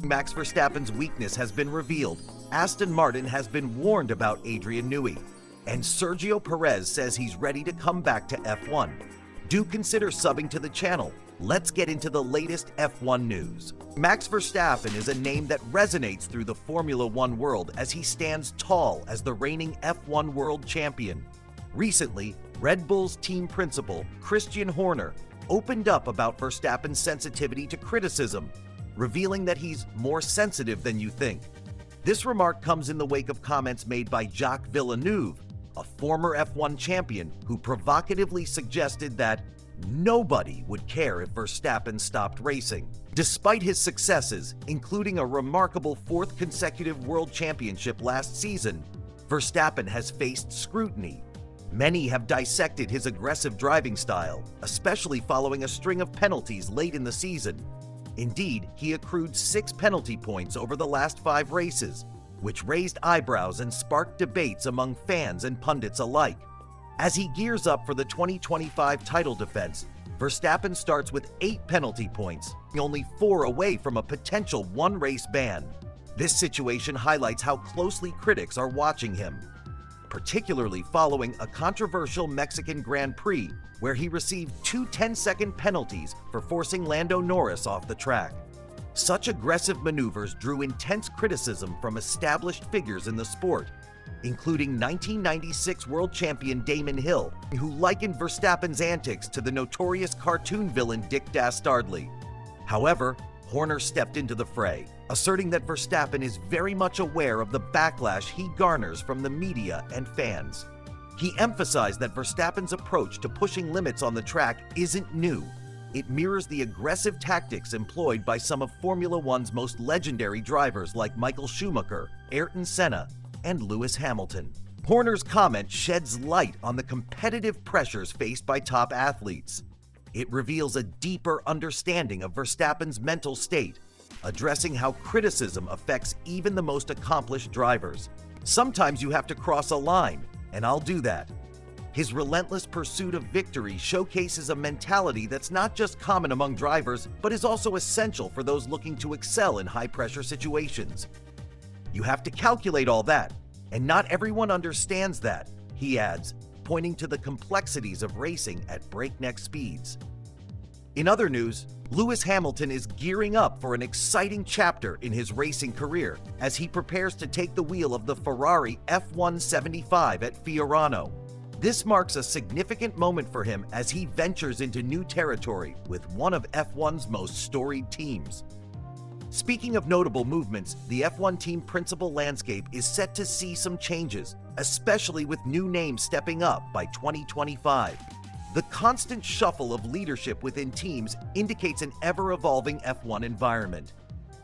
Max Verstappen's weakness has been revealed. Aston Martin has been warned about Adrian Newey. And Sergio Perez says he's ready to come back to F1. Do consider subbing to the channel. Let's get into the latest F1 news. Max Verstappen is a name that resonates through the Formula One world as he stands tall as the reigning F1 world champion. Recently, Red Bull's team principal, Christian Horner, opened up about Verstappen's sensitivity to criticism, revealing that he's more sensitive than you think. This remark comes in the wake of comments made by Jacques Villeneuve, a former F1 champion who provocatively suggested that nobody would care if Verstappen stopped racing. Despite his successes, including a remarkable fourth consecutive world championship last season, Verstappen has faced scrutiny. Many have dissected his aggressive driving style, especially following a string of penalties late in the season. Indeed, he accrued 6 penalty points over the last 5 races, which raised eyebrows and sparked debates among fans and pundits alike. As he gears up for the 2025 title defense, Verstappen starts with 8 penalty points, only 4 away from a potential 1-race ban. This situation highlights how closely critics are watching him, particularly following a controversial Mexican Grand Prix where he received 2 10-second penalties for forcing Lando Norris off the track. Such aggressive maneuvers drew intense criticism from established figures in the sport, including 1996 world champion Damon Hill, who likened Verstappen's antics to the notorious cartoon villain Dick Dastardly. However, Horner stepped into the fray, asserting that Verstappen is very much aware of the backlash he garners from the media and fans. He emphasized that Verstappen's approach to pushing limits on the track isn't new. It mirrors the aggressive tactics employed by some of Formula One's most legendary drivers like Michael Schumacher, Ayrton Senna, and Lewis Hamilton. Horner's comment sheds light on the competitive pressures faced by top athletes. It reveals a deeper understanding of Verstappen's mental state, addressing how criticism affects even the most accomplished drivers. Sometimes you have to cross a line, and I'll do that. His relentless pursuit of victory showcases a mentality that's not just common among drivers, but is also essential for those looking to excel in high-pressure situations. You have to calculate all that, and not everyone understands that, he adds, pointing to the complexities of racing at breakneck speeds. In other news, Lewis Hamilton is gearing up for an exciting chapter in his racing career as he prepares to take the wheel of the Ferrari F175 at Fiorano. This marks a significant moment for him as he ventures into new territory with one of F1's most storied teams. Speaking of notable movements, the F1 team principal landscape is set to see some changes, especially with new names stepping up by 2025. The constant shuffle of leadership within teams indicates an ever-evolving F1 environment.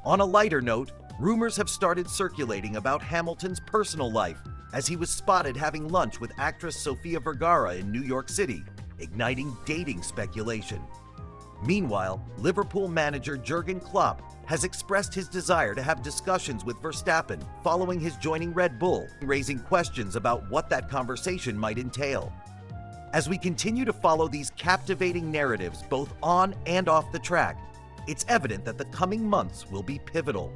On a lighter note, rumors have started circulating about Hamilton's personal life, as he was spotted having lunch with actress Sofia Vergara in New York City, igniting dating speculation. Meanwhile, Liverpool manager Jurgen Klopp has expressed his desire to have discussions with Verstappen following his joining Red Bull, raising questions about what that conversation might entail. As we continue to follow these captivating narratives both on and off the track, it's evident that the coming months will be pivotal.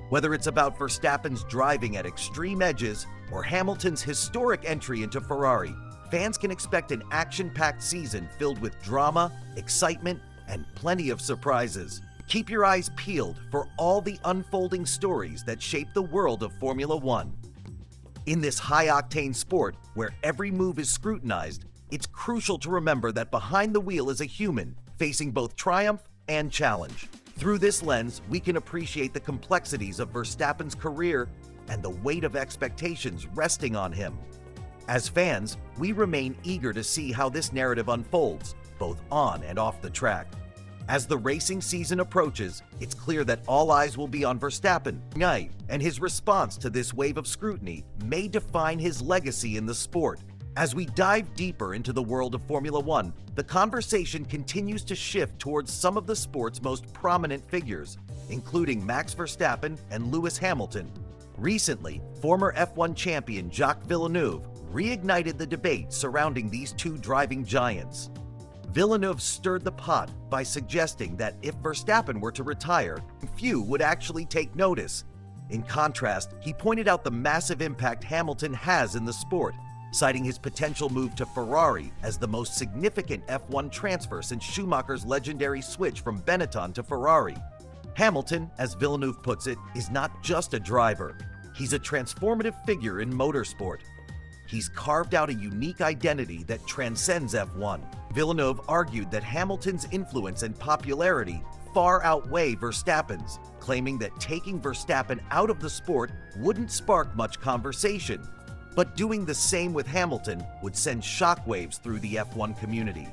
Whether it's about Verstappen's driving at extreme edges or Hamilton's historic entry into Ferrari, fans can expect an action-packed season filled with drama, excitement, and plenty of surprises. Keep your eyes peeled for all the unfolding stories that shape the world of Formula One. In this high-octane sport where every move is scrutinized, it's crucial to remember that behind the wheel is a human facing both triumph and challenge. Through this lens, we can appreciate the complexities of Verstappen's career and the weight of expectations resting on him. As fans, we remain eager to see how this narrative unfolds, both on and off the track. As the racing season approaches, it's clear that all eyes will be on Verstappen, and his response to this wave of scrutiny may define his legacy in the sport. As we dive deeper into the world of Formula One, the conversation continues to shift towards some of the sport's most prominent figures, including Max Verstappen and Lewis Hamilton. Recently, former F1 champion Jacques Villeneuve reignited the debate surrounding these two driving giants. Villeneuve stirred the pot by suggesting that if Verstappen were to retire, few would actually take notice. In contrast, he pointed out the massive impact Hamilton has in the sport, citing his potential move to Ferrari as the most significant F1 transfer since Schumacher's legendary switch from Benetton to Ferrari. Hamilton, as Villeneuve puts it, is not just a driver. He's a transformative figure in motorsport. He's carved out a unique identity that transcends F1. Villeneuve argued that Hamilton's influence and popularity far outweigh Verstappen's, claiming that taking Verstappen out of the sport wouldn't spark much conversation, but doing the same with Hamilton would send shockwaves through the F1 community.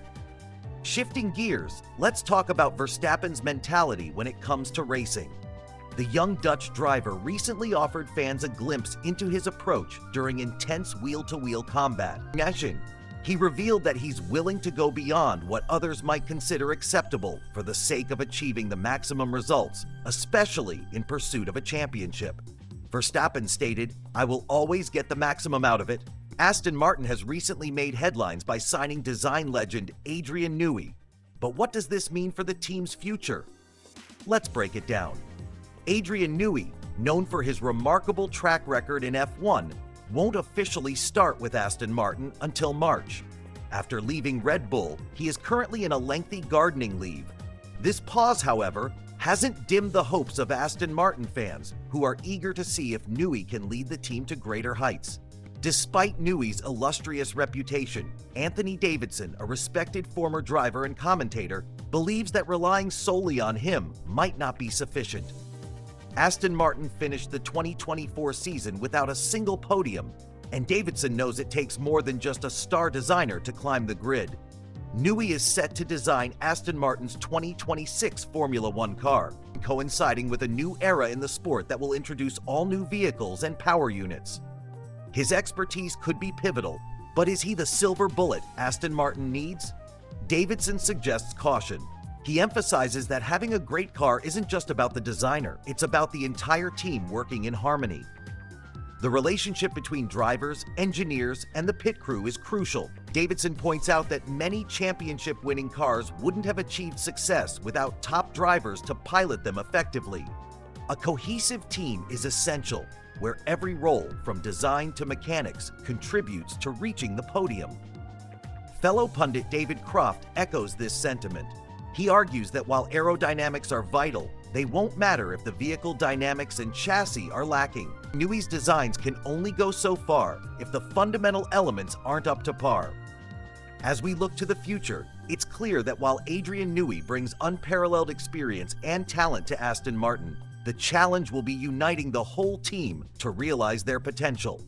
Shifting gears, let's talk about Verstappen's mentality when it comes to racing. The young Dutch driver recently offered fans a glimpse into his approach during intense wheel-to-wheel combat. He revealed that he's willing to go beyond what others might consider acceptable for the sake of achieving the maximum results, especially in pursuit of a championship. Verstappen stated, "I will always get the maximum out of it." Aston Martin has recently made headlines by signing design legend Adrian Newey. But what does this mean for the team's future? Let's break it down. Adrian Newey, known for his remarkable track record in F1, won't officially start with Aston Martin until March. After leaving Red Bull, he is currently in a lengthy gardening leave. This pause, however, hasn't dimmed the hopes of Aston Martin fans, who are eager to see if Newey can lead the team to greater heights. Despite Newey's illustrious reputation, Anthony Davidson, a respected former driver and commentator, believes that relying solely on him might not be sufficient. Aston Martin finished the 2024 season without a single podium, and Davidson knows it takes more than just a star designer to climb the grid. Newey is set to design Aston Martin's 2026 Formula One car, coinciding with a new era in the sport that will introduce all new vehicles and power units. His expertise could be pivotal, but is he the silver bullet Aston Martin needs? Davidson suggests caution. He emphasizes that having a great car isn't just about the designer, it's about the entire team working in harmony. The relationship between drivers, engineers, and the pit crew is crucial. Davidson points out that many championship-winning cars wouldn't have achieved success without top drivers to pilot them effectively. A cohesive team is essential, where every role, from design to mechanics, contributes to reaching the podium. Fellow pundit David Croft echoes this sentiment. He argues that while aerodynamics are vital, they won't matter if the vehicle dynamics and chassis are lacking. Newey's designs can only go so far if the fundamental elements aren't up to par. As we look to the future, it's clear that while Adrian Newey brings unparalleled experience and talent to Aston Martin, the challenge will be uniting the whole team to realize their potential.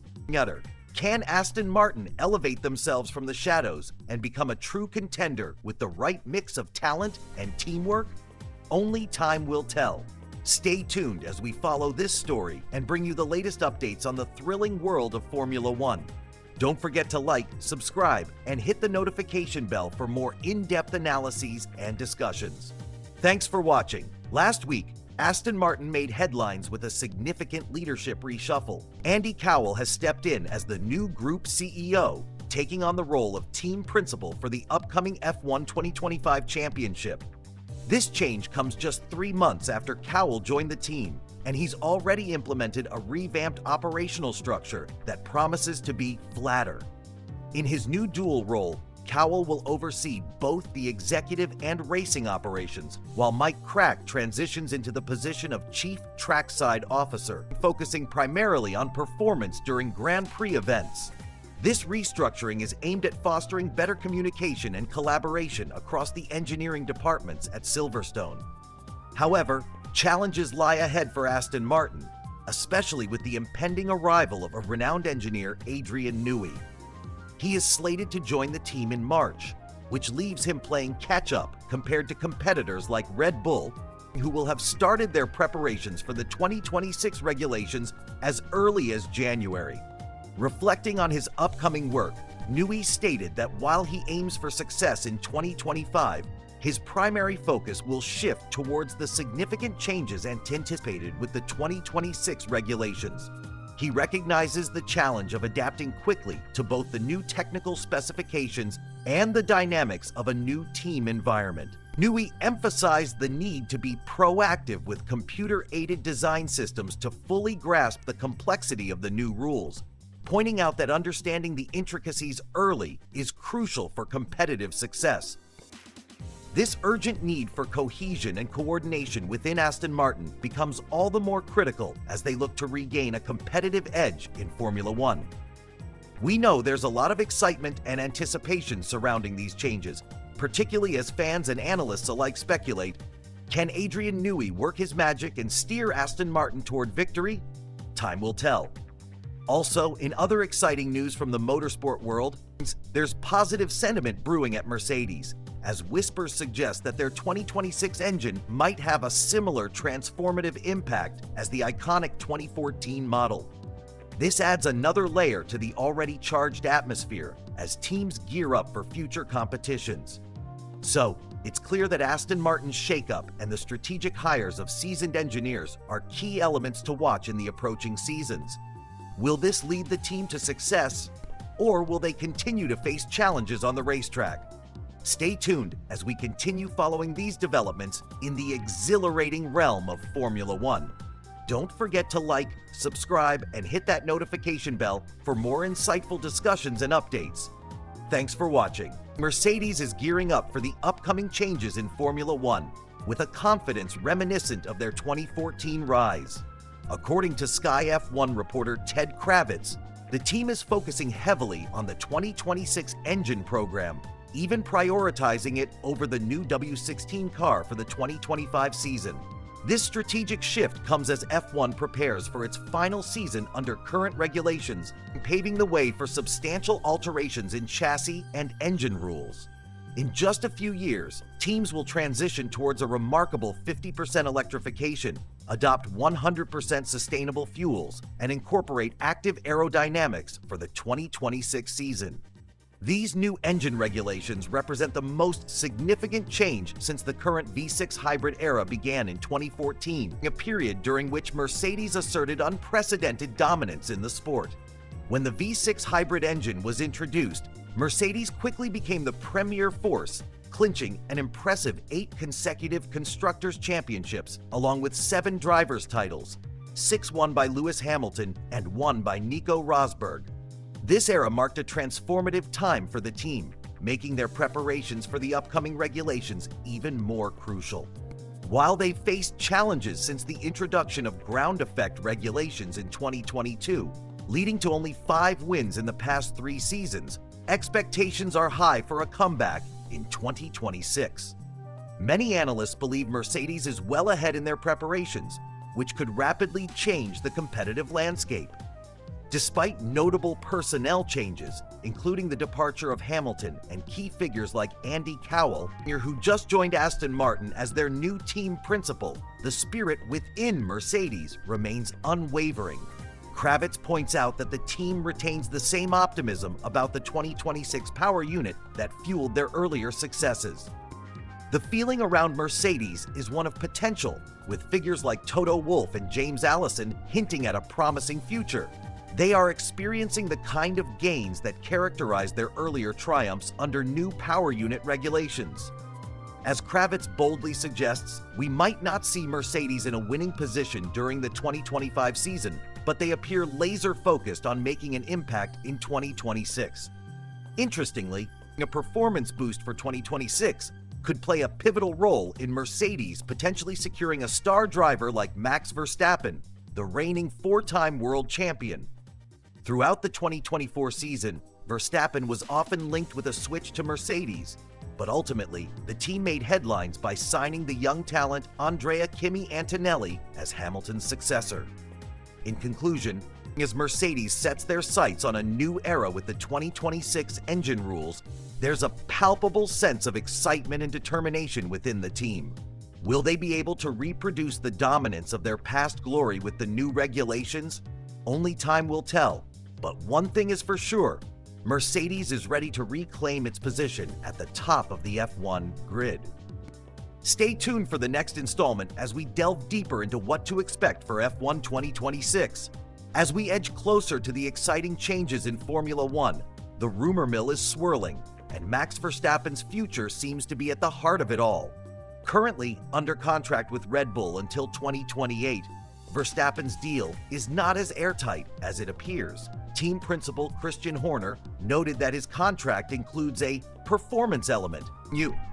Can Aston Martin elevate themselves from the shadows and become a true contender with the right mix of talent and teamwork? Only time will tell. Stay tuned as we follow this story and bring you the latest updates on the thrilling world of Formula One. Don't forget to like, subscribe, and hit the notification bell for more in-depth analyses and discussions. Thanks for watching. Last week, Aston Martin made headlines with a significant leadership reshuffle. Andy Cowell has stepped in as the new group CEO, taking on the role of team principal for the upcoming F1 2025 championship. This change comes just 3 months after Cowell joined the team, and he's already implemented a revamped operational structure that promises to be flatter. In his new dual role, Cowell will oversee both the executive and racing operations, while Mike Crack transitions into the position of Chief Trackside Officer, focusing primarily on performance during Grand Prix events. This restructuring is aimed at fostering better communication and collaboration across the engineering departments at Silverstone. However, challenges lie ahead for Aston Martin, especially with the impending arrival of a renowned engineer, Adrian Newey. He is slated to join the team in March, which leaves him playing catch-up compared to competitors like Red Bull, who will have started their preparations for the 2026 regulations as early as January. Reflecting on his upcoming work, Newey stated that while he aims for success in 2025, his primary focus will shift towards the significant changes anticipated with the 2026 regulations. He recognizes the challenge of adapting quickly to both the new technical specifications and the dynamics of a new team environment. Newey emphasized the need to be proactive with computer-aided design systems to fully grasp the complexity of the new rules, pointing out that understanding the intricacies early is crucial for competitive success. This urgent need for cohesion and coordination within Aston Martin becomes all the more critical as they look to regain a competitive edge in Formula One. We know there's a lot of excitement and anticipation surrounding these changes, particularly as fans and analysts alike speculate, can Adrian Newey work his magic and steer Aston Martin toward victory? Time will tell. Also, in other exciting news from the motorsport world, there's positive sentiment brewing at Mercedes, as whispers suggest that their 2026 engine might have a similar transformative impact as the iconic 2014 model. This adds another layer to the already charged atmosphere as teams gear up for future competitions. So, it's clear that Aston Martin's shakeup and the strategic hires of seasoned engineers are key elements to watch in the approaching seasons. Will this lead the team to success, or will they continue to face challenges on the racetrack? Stay tuned as we continue following these developments in the exhilarating realm of Formula One. Don't forget to like, subscribe, and hit that notification bell for more insightful discussions and updates. Thanks for watching. Mercedes is gearing up for the upcoming changes in Formula One with a confidence reminiscent of their 2014 rise. According to Sky F1 reporter Ted Kravitz, the team is focusing heavily on the 2026 engine program, even prioritizing it over the new W16 car for the 2025 season. This strategic shift comes as F1 prepares for its final season under current regulations, paving the way for substantial alterations in chassis and engine rules. In just a few years, teams will transition towards a remarkable 50% electrification, adopt 100% sustainable fuels, and incorporate active aerodynamics for the 2026 season. These new engine regulations represent the most significant change since the current V6 hybrid era began in 2014, a period during which Mercedes asserted unprecedented dominance in the sport. When the V6 hybrid engine was introduced, Mercedes quickly became the premier force, clinching an impressive 8 consecutive Constructors' Championships along with 7 drivers' titles, 6 won by Lewis Hamilton and 1 by Nico Rosberg. This era marked a transformative time for the team, making their preparations for the upcoming regulations even more crucial. While they faced challenges since the introduction of ground effect regulations in 2022, leading to only 5 wins in the past 3 seasons, expectations are high for a comeback in 2026. Many analysts believe Mercedes is well ahead in their preparations, which could rapidly change the competitive landscape. Despite notable personnel changes, including the departure of Hamilton and key figures like Andy Cowell, who just joined Aston Martin as their new team principal, the spirit within Mercedes remains unwavering. Kravitz points out that the team retains the same optimism about the 2026 power unit that fueled their earlier successes. The feeling around Mercedes is one of potential, with figures like Toto Wolff and James Allison hinting at a promising future. They are experiencing the kind of gains that characterized their earlier triumphs under new power unit regulations. As Kravitz boldly suggests, we might not see Mercedes in a winning position during the 2025 season, but they appear laser-focused on making an impact in 2026. Interestingly, a performance boost for 2026 could play a pivotal role in Mercedes potentially securing a star driver like Max Verstappen, the reigning 4-time world champion. Throughout the 2024 season, Verstappen was often linked with a switch to Mercedes, but ultimately, the team made headlines by signing the young talent Andrea Kimi Antonelli as Hamilton's successor. In conclusion, as Mercedes sets their sights on a new era with the 2026 engine rules, there's a palpable sense of excitement and determination within the team. Will they be able to reproduce the dominance of their past glory with the new regulations? Only time will tell. But one thing is for sure, Mercedes is ready to reclaim its position at the top of the F1 grid. Stay tuned for the next installment as we delve deeper into what to expect for F1 2026. As we edge closer to the exciting changes in Formula One, the rumor mill is swirling, and Max Verstappen's future seems to be at the heart of it all. Currently under contract with Red Bull until 2028, Verstappen's deal is not as airtight as it appears. Team principal Christian Horner noted that his contract includes a performance element,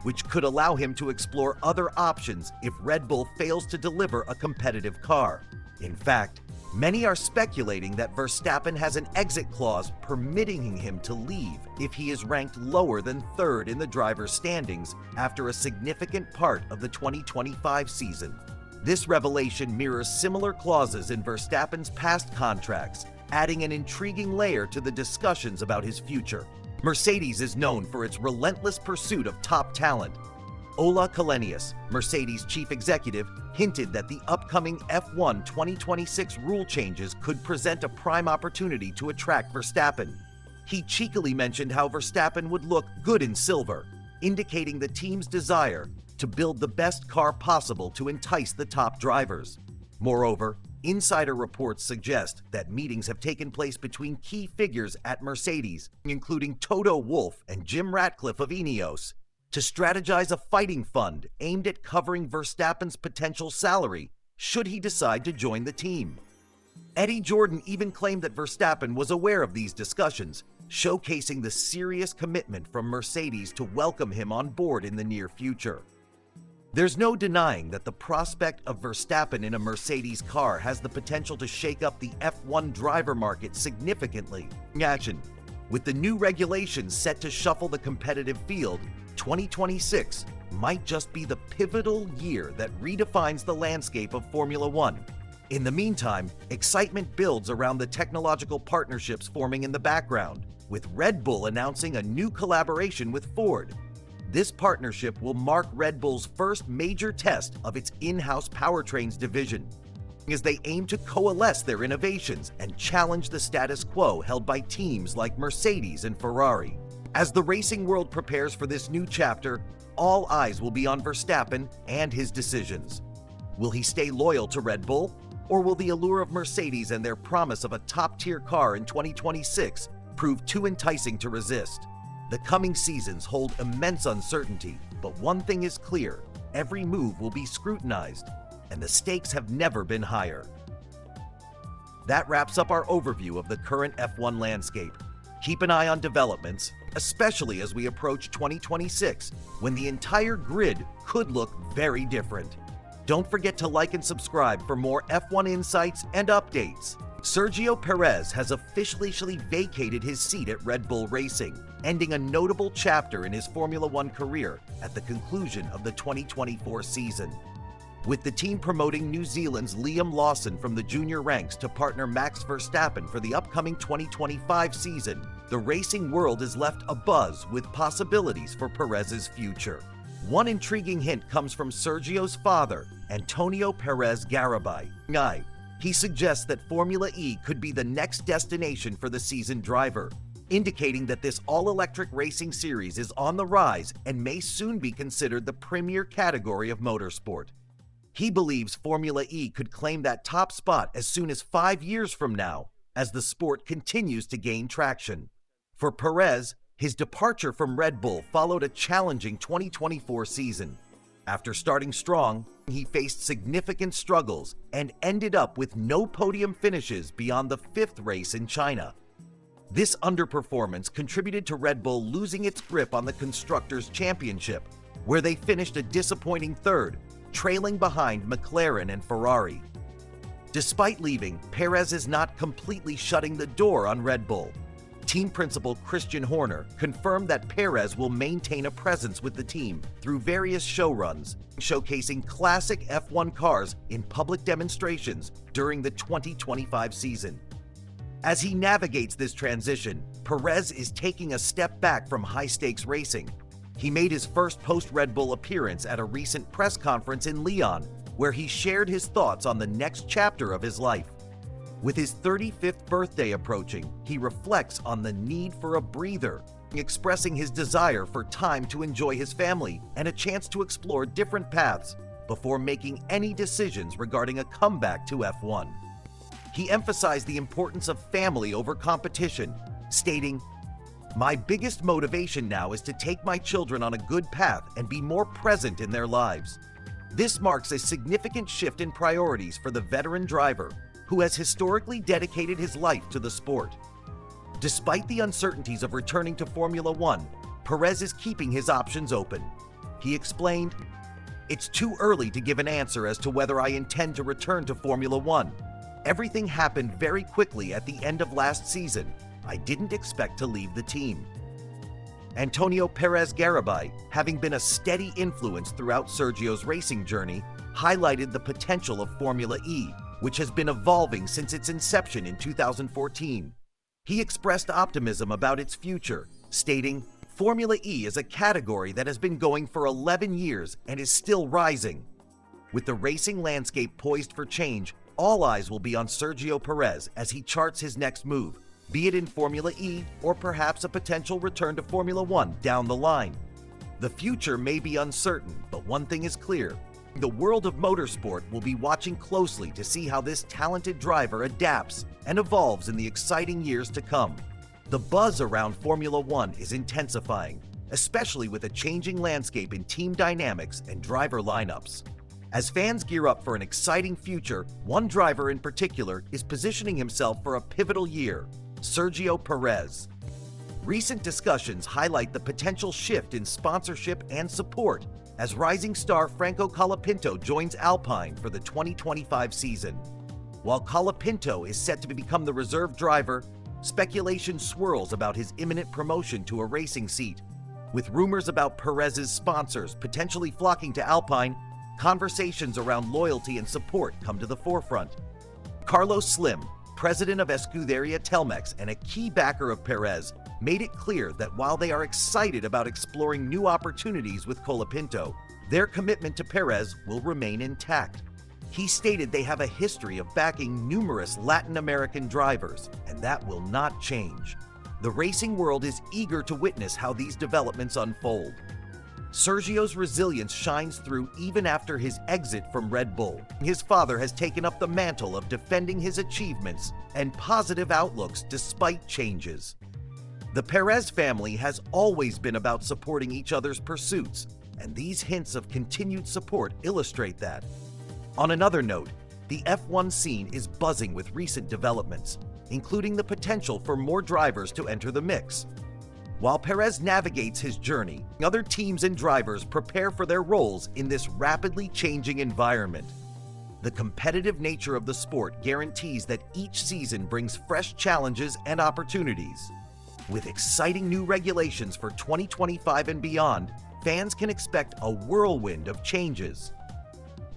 which could allow him to explore other options if Red Bull fails to deliver a competitive car. In fact, many are speculating that Verstappen has an exit clause permitting him to leave if he is ranked lower than third in the driver's standings after a significant part of the 2025 season. This revelation mirrors similar clauses in Verstappen's past contracts, adding an intriguing layer to the discussions about his future. Mercedes is known for its relentless pursuit of top talent. Ola Källenius, Mercedes' chief executive, hinted that the upcoming F1 2026 rule changes could present a prime opportunity to attract Verstappen. He cheekily mentioned how Verstappen would look good in silver, indicating the team's desire to build the best car possible to entice the top drivers. Moreover, insider reports suggest that meetings have taken place between key figures at Mercedes, including Toto Wolff and Jim Ratcliffe of Ineos, to strategize a fighting fund aimed at covering Verstappen's potential salary should he decide to join the team. Eddie Jordan even claimed that Verstappen was aware of these discussions, showcasing the serious commitment from Mercedes to welcome him on board in the near future. There's no denying that the prospect of Verstappen in a Mercedes car has the potential to shake up the F1 driver market significantly. With the new regulations set to shuffle the competitive field, 2026 might just be the pivotal year that redefines the landscape of Formula One. In the meantime, excitement builds around the technological partnerships forming in the background, with Red Bull announcing a new collaboration with Ford. This partnership will mark Red Bull's first major test of its in-house powertrains division, as they aim to coalesce their innovations and challenge the status quo held by teams like Mercedes and Ferrari. As the racing world prepares for this new chapter, all eyes will be on Verstappen and his decisions. Will he stay loyal to Red Bull, or will the allure of Mercedes and their promise of a top-tier car in 2026 prove too enticing to resist? The coming seasons hold immense uncertainty, but one thing is clear: every move will be scrutinized, and the stakes have never been higher. That wraps up our overview of the current F1 landscape. Keep an eye on developments, especially as we approach 2026, when the entire grid could look very different. Don't forget to like and subscribe for more F1 insights and updates. Sergio Perez has officially vacated his seat at Red Bull Racing, ending a notable chapter in his Formula One career at the conclusion of the 2024 season. With the team promoting New Zealand's Liam Lawson from the junior ranks to partner Max Verstappen for the upcoming 2025 season, the racing world is left abuzz with possibilities for Perez's future. One intriguing hint comes from Sergio's father, Antonio Perez Garibay. He suggests that Formula E could be the next destination for the seasoned driver, indicating that this all-electric racing series is on the rise and may soon be considered the premier category of motorsport. He believes Formula E could claim that top spot as soon as 5 years from now, as the sport continues to gain traction. For Perez, his departure from Red Bull followed a challenging 2024 season. After starting strong, he faced significant struggles and ended up with no podium finishes beyond the 5th race in China. This underperformance contributed to Red Bull losing its grip on the Constructors' Championship, where they finished a disappointing 3rd, trailing behind McLaren and Ferrari. Despite leaving, Perez is not completely shutting the door on Red Bull. Team principal Christian Horner confirmed that Perez will maintain a presence with the team through various show runs, showcasing classic F1 cars in public demonstrations during the 2025 season. As he navigates this transition, Perez is taking a step back from high-stakes racing. He made his first post-Red Bull appearance at a recent press conference in Lyon, where he shared his thoughts on the next chapter of his life. With his 35th birthday approaching, he reflects on the need for a breather, expressing his desire for time to enjoy his family and a chance to explore different paths before making any decisions regarding a comeback to F1. He emphasized the importance of family over competition, stating, "My biggest motivation now is to take my children on a good path and be more present in their lives." This marks a significant shift in priorities for the veteran driver, who has historically dedicated his life to the sport. Despite the uncertainties of returning to Formula One, Perez is keeping his options open. He explained, "It's too early to give an answer as to whether I intend to return to Formula One. Everything happened very quickly at the end of last season. I didn't expect to leave the team." Antonio Perez Garibay, having been a steady influence throughout Sergio's racing journey, highlighted the potential of Formula E, which has been evolving since its inception in 2014. He expressed optimism about its future, stating, "Formula E is a category that has been going for 11 years and is still rising." With the racing landscape poised for change, all eyes will be on Sergio Perez as he charts his next move, be it in Formula E or perhaps a potential return to Formula One down the line. The future may be uncertain, but one thing is clear. The world of motorsport will be watching closely to see how this talented driver adapts and evolves in the exciting years to come. The buzz around Formula One is intensifying, especially with a changing landscape in team dynamics and driver lineups. As fans gear up for an exciting future, one driver in particular is positioning himself for a pivotal year: Sergio Perez. Recent discussions highlight the potential shift in sponsorship and support as rising star Franco Colapinto joins Alpine for the 2025 season. While Colapinto is set to become the reserve driver, speculation swirls about his imminent promotion to a racing seat. With rumors about Perez's sponsors potentially flocking to Alpine, conversations around loyalty and support come to the forefront. Carlos Slim, president of Escuderia Telmex and a key backer of Perez, made it clear that while they are excited about exploring new opportunities with Colapinto, their commitment to Perez will remain intact. He stated they have a history of backing numerous Latin American drivers, and that will not change. The racing world is eager to witness how these developments unfold. Sergio's resilience shines through even after his exit from Red Bull. His father has taken up the mantle of defending his achievements and positive outlooks despite changes. The Perez family has always been about supporting each other's pursuits, and these hints of continued support illustrate that. On another note, the F1 scene is buzzing with recent developments, including the potential for more drivers to enter the mix. While Perez navigates his journey, other teams and drivers prepare for their roles in this rapidly changing environment. The competitive nature of the sport guarantees that each season brings fresh challenges and opportunities. With exciting new regulations for 2025 and beyond, fans can expect a whirlwind of changes.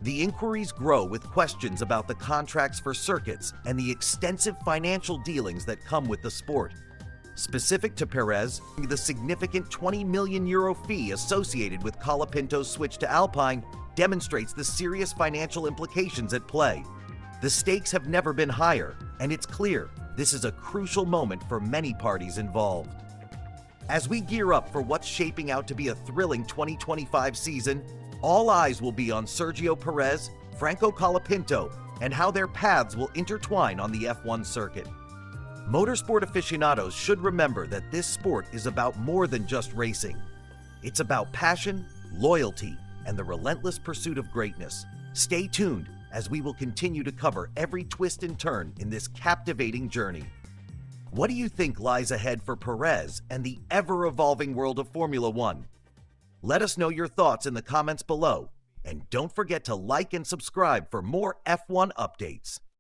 The inquiries grow with questions about the contracts for circuits and the extensive financial dealings that come with the sport. Specific to Perez, the significant €20 million fee associated with Colapinto's switch to Alpine demonstrates the serious financial implications at play. The stakes have never been higher, and it's clear this is a crucial moment for many parties involved. As we gear up for what's shaping out to be a thrilling 2025 season, all eyes will be on Sergio Perez, Franco Colapinto, and how their paths will intertwine on the F1 circuit. Motorsport aficionados should remember that this sport is about more than just racing. It's about passion, loyalty, and the relentless pursuit of greatness. Stay tuned as we will continue to cover every twist and turn in this captivating journey. What do you think lies ahead for Perez and the ever-evolving world of Formula One? Let us know your thoughts in the comments below, and don't forget to like and subscribe for more F1 updates.